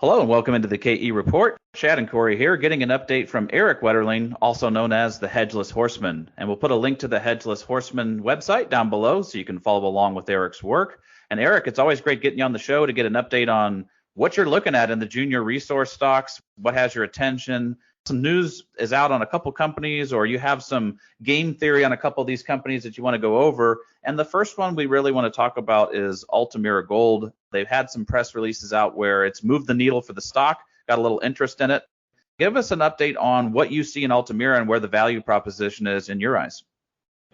Hello and welcome into the KE Report. Chad and Corey here, getting an update from Erik Wetterling, also known as the Hedgeless Horseman. And we'll put a link to the Hedgeless Horseman website down below so you can follow along with Erik's work. And Erik, it's always great getting you on the show to get an update on what you're looking at in the junior resource stocks, what has your attention. Some news is out on a couple companies, or you have some game theory on a couple of these companies that you want to go over. And the first one we really want to talk about is Altamira Gold. They've had some press releases out where it's moved the needle for the stock, got a little interest in it. Give us an update on what you see in Altamira and where the value proposition is in your eyes.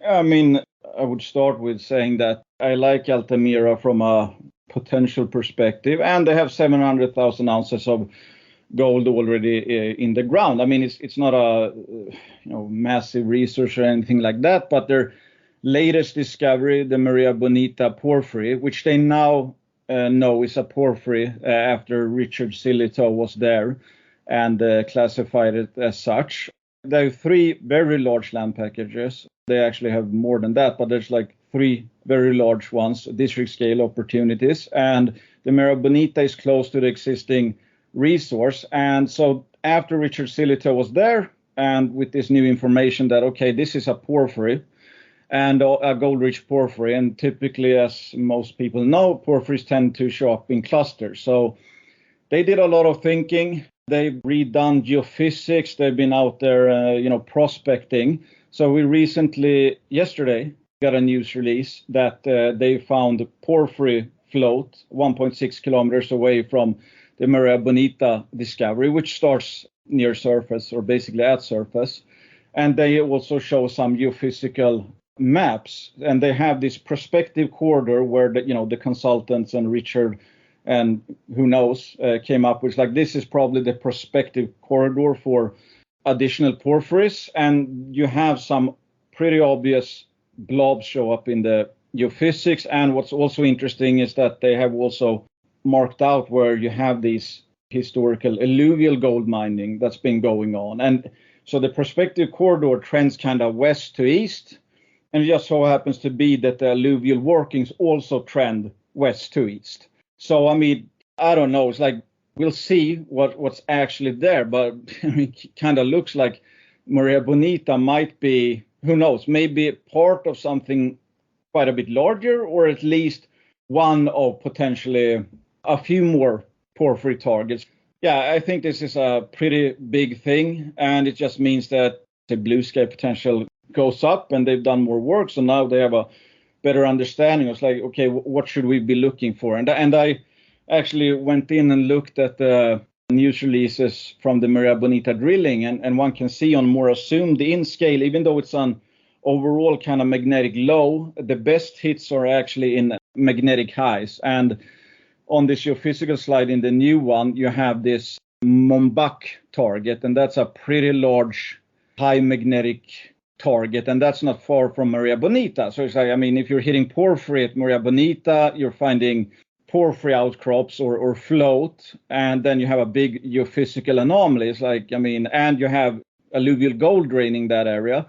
I mean, I would start with saying that I like Altamira from a potential perspective, and they have 700,000 ounces of gold already in the ground. I mean, it's not a massive resource or anything like that, but their latest discovery, the Maria Bonita porphyry, which they now know is a porphyry after Richard Sillitoe was there and classified it as such. There are three very large land packages. They actually have more than that, but there's like three very large ones, district scale opportunities. And the Maria Bonita is close to the existing resource. And so after Richard Sillitoe was there, and with this new information that, okay, this is a porphyry and a gold-rich porphyry, and typically, as most people know, porphyries tend to show up in clusters. So they did a lot of thinking. They've redone geophysics. They've been out there, prospecting. So we recently, yesterday, got a news release that they found porphyry float 1.6 kilometers away from the Maria Bonita discovery, which starts near surface or basically at surface. And they also show some geophysical maps, and they have this prospective corridor where the consultants and Richard and who knows came up with, like, this is probably the prospective corridor for additional porphyries. And you have some pretty obvious blobs show up in the geophysics. And what's also interesting is that they have also marked out where you have these historical alluvial gold mining that's been going on. And so the prospective corridor trends kind of west to east, and it just so happens to be that the alluvial workings also trend west to east. So, I mean, I don't know. It's like, we'll see what's actually there, but it kind of looks like Maria Bonita might be, who knows, maybe part of something quite a bit larger, or at least one of potentially a few more porphyry targets. Yeah, I think this is a pretty big thing, and it just means that the blue sky potential goes up, and they've done more work, so now they have a better understanding. It's like, okay, what should we be looking for? And I actually went in and looked at the news releases from the Maria Bonita drilling, and one can see on more assumed in scale, even though it's an overall kind of magnetic low, the best hits are actually in magnetic highs. And on this geophysical slide in the new one, you have this Mombak target, and that's a pretty large high magnetic target, and that's not far from Maria Bonita. So it's like, I mean, if you're hitting porphyry at Maria Bonita, you're finding porphyry outcrops or float, and then you have a big geophysical anomaly. It's like, I mean, and you have alluvial gold draining that area.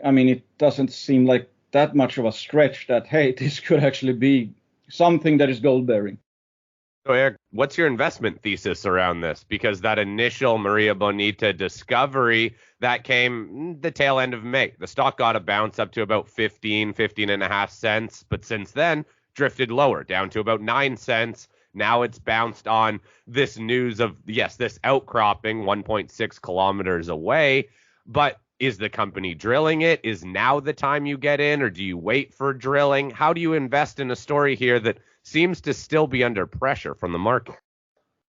I mean, it doesn't seem like that much of a stretch that, hey, this could actually be something that is gold bearing. So Erik, what's your investment thesis around this? Because that initial Maria Bonita discovery, that came the tail end of May. The stock got a bounce up to about 15 and a half cents, but since then drifted lower down to about 9 cents. Now it's bounced on this news of, yes, this outcropping 1.6 kilometers away. But is the company drilling it? Is now the time you get in, or do you wait for drilling? How do you invest in a story here that seems to still be under pressure from the market?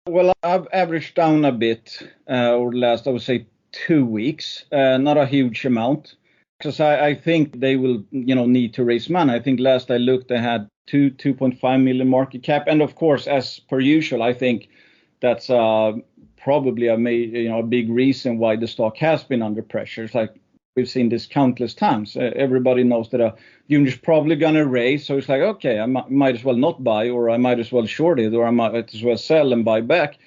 Well, I've averaged down a bit over the last, I would say, 2 weeks. Not a huge amount, because I think they will, need to raise money. I think last I looked, they had 2.5 million market cap, and of course, as per usual, I think that's probably a big reason why the stock has been under pressure. It's like we've seen this countless times. Everybody knows that a unit is probably going to raise. So it's like, okay, I might as well not buy, or I might as well short it, or I might as well sell and buy back.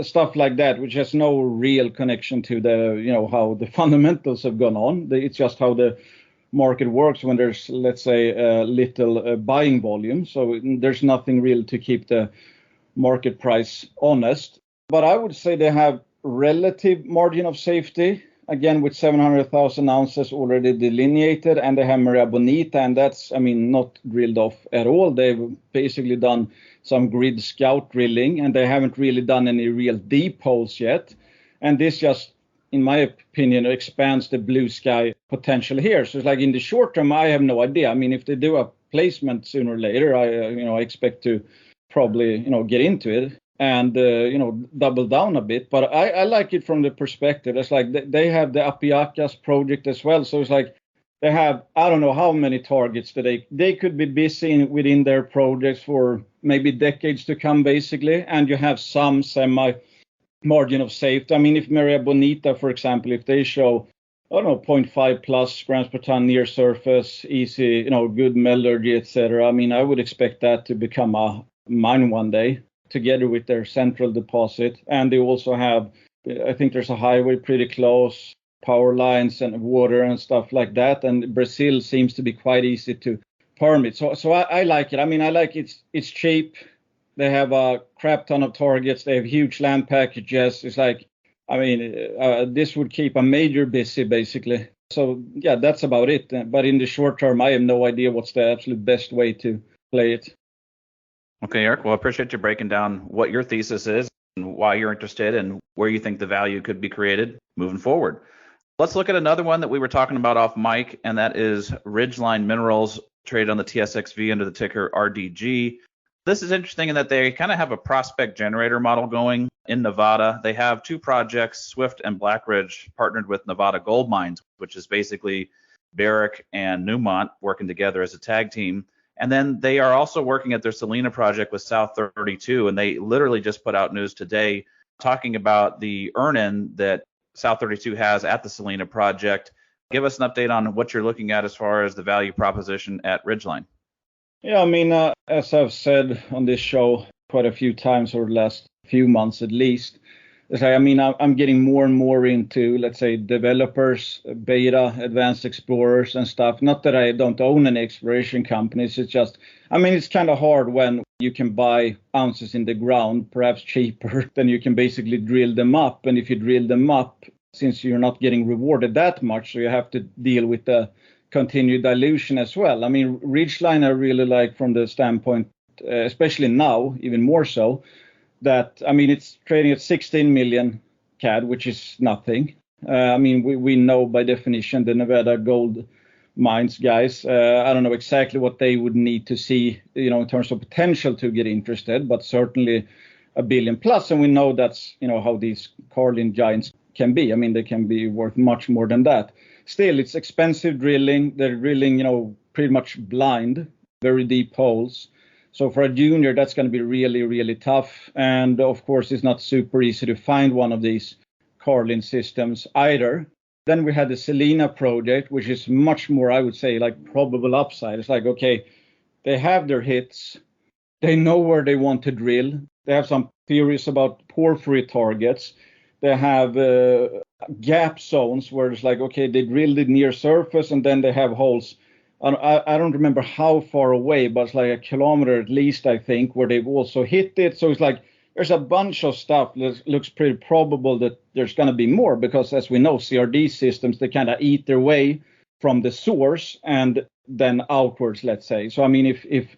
Stuff like that, which has no real connection to the, how the fundamentals have gone on. It's just how the market works when there's, let's say, little buying volume. So there's nothing real to keep the market price honest. but I would say they have relative margin of safety, again, with 700,000 ounces already delineated, and they have Maria Bonita, and that's, not drilled off at all. They've basically done some grid scout drilling, and they haven't really done any real deep holes yet. And this just, in my opinion, expands the blue sky potential here. So it's like in the short term, I have no idea. If they do a placement sooner or later, I expect to probably, get into it and, double down a bit. But I like it from the perspective. It's like they have the Apiacas project as well. So it's like they have, I don't know how many targets that they could be busy within their projects for maybe decades to come, basically. And you have some semi margin of safety. If Maria Bonita, for example, if they show, 0.5 plus grams per ton near surface, easy, good metallurgy, etc. I would expect that to become a mine one day, together with their central deposit. And they also have, I think there's a highway pretty close, power lines and water and stuff like that. And Brazil seems to be quite easy to permit. So I like it. I like it's cheap. They have a crap ton of targets. They have huge land packages. It's like, this would keep a major busy, basically. So, yeah, that's about it. But in the short term, I have no idea what's the absolute best way to play it. Okay, Erik. Well, I appreciate you breaking down what your thesis is and why you're interested and where you think the value could be created moving forward. Let's look at another one that we were talking about off mic, and that is Ridgeline Minerals, traded on the TSXV under the ticker RDG. This is interesting in that they kind of have a prospect generator model going in Nevada. They have two projects, Swift and Blackridge, partnered with Nevada Gold Mines, which is basically Barrick and Newmont working together as a tag team. And then they are also working at their Selena project with South32, and they literally just put out news today talking about the earn-in that South32 has at the Selena project. Give us an update on what you're looking at as far as the value proposition at Ridgeline. Yeah, as I've said on this show quite a few times over the last few months at least, I'm getting more and more into, let's say, developers, beta, advanced explorers and stuff. Not that I don't own any exploration companies. It's just, it's kind of hard when you can buy ounces in the ground, perhaps cheaper than you can basically drill them up. And if you drill them up, since you're not getting rewarded that much, so you have to deal with the continued dilution as well. Ridgeline I really like from the standpoint, especially now, even more so, that, it's trading at 16 million CAD, which is nothing. We know by definition the Nevada Gold Mines guys. I don't know exactly what they would need to see, in terms of potential to get interested, but certainly $1 billion plus. And we know that's, how these Carlin giants can be. They can be worth much more than that. Still, it's expensive drilling. They're drilling, pretty much blind, very deep holes. So for a junior, that's going to be really, really tough. And of course, it's not super easy to find one of these Carlin systems either. Then we had the Selena project, which is much more, I would say, like probable upside. It's like, okay, they have their hits. They know where they want to drill. They have some theories about porphyry targets. They have gap zones where it's like, okay, they drilled it near surface and then they have holes. I don't remember how far away, but it's like a kilometer at least, I think, where they've also hit it. So it's like there's a bunch of stuff that looks pretty probable that there's going to be more, because as we know, CRD systems, they kind of eat their way from the source and then outwards, let's say. So, if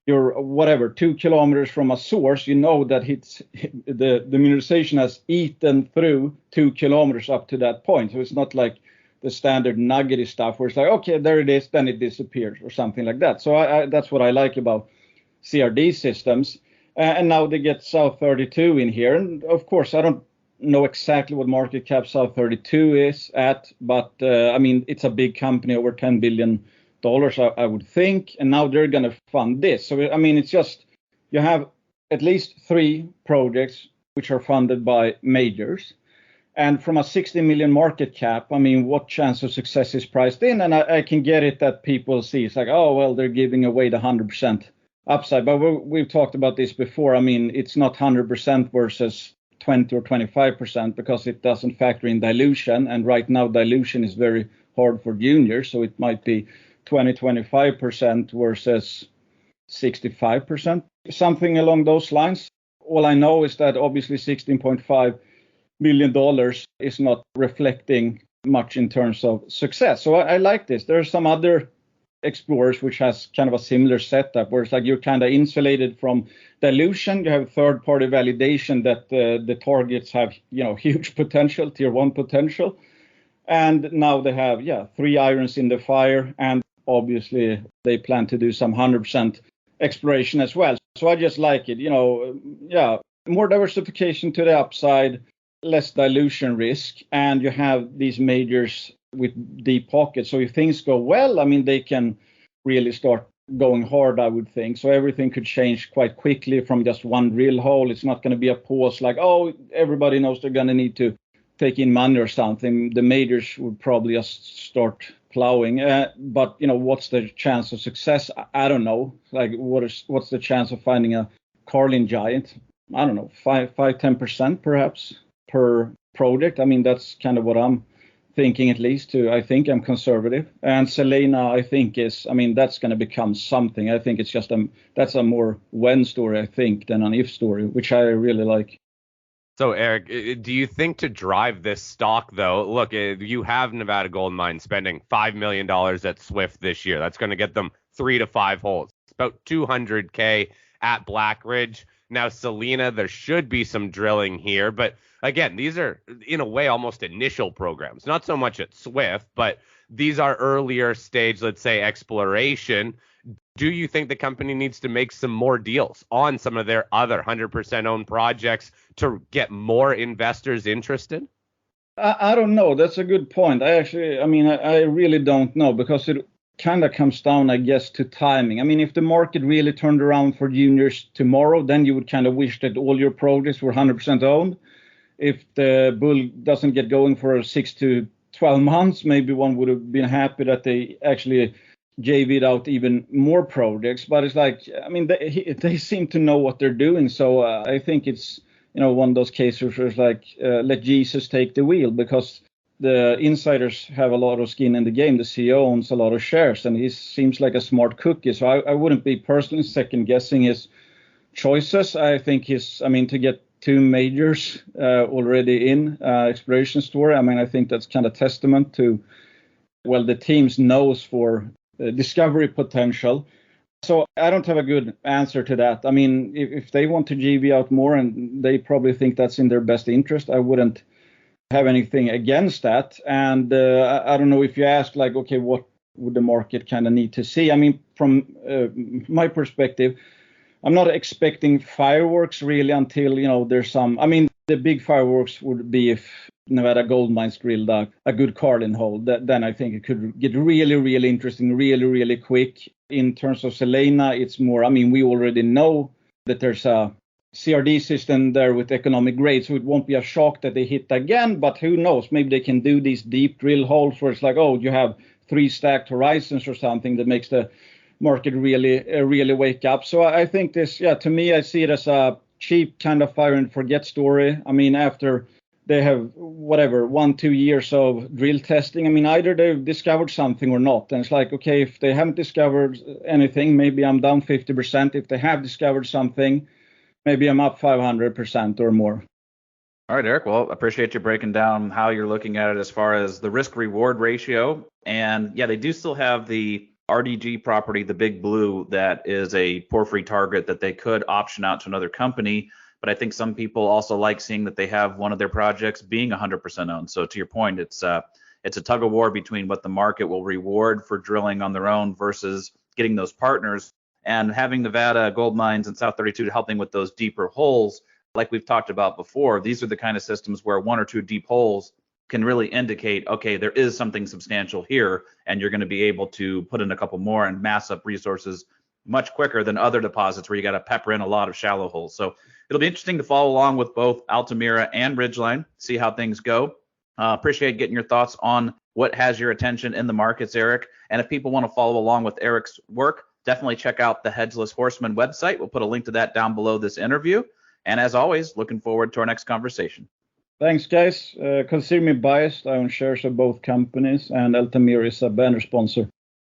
you're 2 kilometers from a source, you know that the mineralization has eaten through 2 kilometers up to that point. So it's not like the standard nuggety stuff where it's like, okay, there it is, then it disappears or something like that. So that's what I like about CRD systems. And now they get South32 in here. And of course, I don't know exactly what market cap South32 is at, but it's a big company, over $10 billion, I would think. And now they're going to fund this. So, it's just, you have at least 3 projects which are funded by majors. And from a 60 million market cap, what chance of success is priced in? And I can get it that people see it's like, oh, well, they're giving away the 100% upside. But we've talked about this before. It's not 100% versus 20 or 25% because it doesn't factor in dilution. And right now, dilution is very hard for juniors. So it might be 20, 25% versus 65%, something along those lines. all I know is that obviously $16.5 million is not reflecting much in terms of success. So I like this. There are some other explorers which has kind of a similar setup where it's like you're kind of insulated from dilution. You have third-party validation that the targets have, huge potential, tier 1 potential. And now they have, 3 irons in the fire. And obviously they plan to do some 100% exploration as well. So I just like it, more diversification to the upside, less dilution risk. And you have these majors with deep pockets. So if things go well, I mean, they can really start going hard, I would think. So everything could change quite quickly from just one drill hole. It's not going to be a pause like, oh, everybody knows they're going to need to take in money or something. The majors would probably just start plowing. But, what's the chance of success? I don't know. Like, what's the chance of finding a Carlin giant? I don't know, 10% perhaps per project. I mean, that's kind of what I'm thinking, at least. I think I'm conservative. And Selena, I think that's going to become something. I think it's just that's a more when story, I think, than an if story, which I really like. So, Erik, do you think to drive this stock, though, look, you have Nevada Gold Mines spending $5 million at Swift this year. That's going to get them 3 to 5 holes. It's about $200K at Black Ridge. Now, Selena, there should be some drilling here, but again, these are, in a way, almost initial programs. Not so much at Swift, but these are earlier stage, let's say, exploration. Do you think the company needs to make some more deals on some of their other 100% owned projects to get more investors interested? I don't know. That's a good point. I really don't know, because it kind of comes down, I guess, to timing. I mean, if the market really turned around for juniors tomorrow, then you would kind of wish that all your projects were 100% owned. If the bull doesn't get going for 6 to 12 months, maybe one would have been happy that they actually JV'd out even more projects. But it's like, I mean, they seem to know what they're doing. So I think it's, one of those cases where it's like, let Jesus take the wheel, because the insiders have a lot of skin in the game. The CEO owns a lot of shares, and he seems like a smart cookie. So I wouldn't be personally second guessing his choices. I think to get 2 majors already in exploration story. I mean, I think that's kind of testament to, the team's nose for discovery potential. So I don't have a good answer to that. I mean, if they want to GV out more and they probably think that's in their best interest, I wouldn't have anything against that. And I don't know, if you ask like, okay, what would the market kind of need to see? I mean, from my perspective, I'm not expecting fireworks really until, there's some, I mean, the big fireworks would be if Nevada Gold Mines drilled a good Carlin hole. Then I think it could get really, really interesting, really, really quick. In terms of Selena, it's more, I mean, we already know that there's a CRD system there with economic grade, so it won't be a shock that they hit again, but who knows, maybe they can do these deep drill holes where it's like, oh, you have 3 stacked horizons or something that makes the market really wake up. So I think this, to me, I see it as a cheap kind of fire and forget story. I mean, after they have 1-2 years of drill testing, I mean, either they've discovered something or not. And it's like, okay, if they haven't discovered anything, maybe I'm down 50%. If they have discovered something, maybe I'm up 500% or more. All right, Erik. Well, appreciate you breaking down how you're looking at it as far as the risk-reward ratio. And they do still have the RDG property, the Big Blue, that is a porphyry target that they could option out to another company. But I think some people also like seeing that they have one of their projects being 100% owned. So to your point, it's a tug of war between what the market will reward for drilling on their own versus getting those partners, and having Nevada Gold Mines and South32 helping with those deeper holes. Like we've talked about before, these are the kind of systems where 1 or 2 deep holes can really indicate, okay, there is something substantial here, and you're going to be able to put in a couple more and mass up resources much quicker than other deposits where you got to pepper in a lot of shallow holes. So it'll be interesting to follow along with both Altamira and Ridgeline, see how things go. Appreciate getting your thoughts on what has your attention in the markets, Erik. And if people want to follow along with Erik's work, definitely check out the Hedgeless Horseman website. We'll put a link to that down below this interview. And as always, looking forward to our next conversation. Thanks, guys. Consider me biased. I own shares of both companies, and Altamira is a banner sponsor.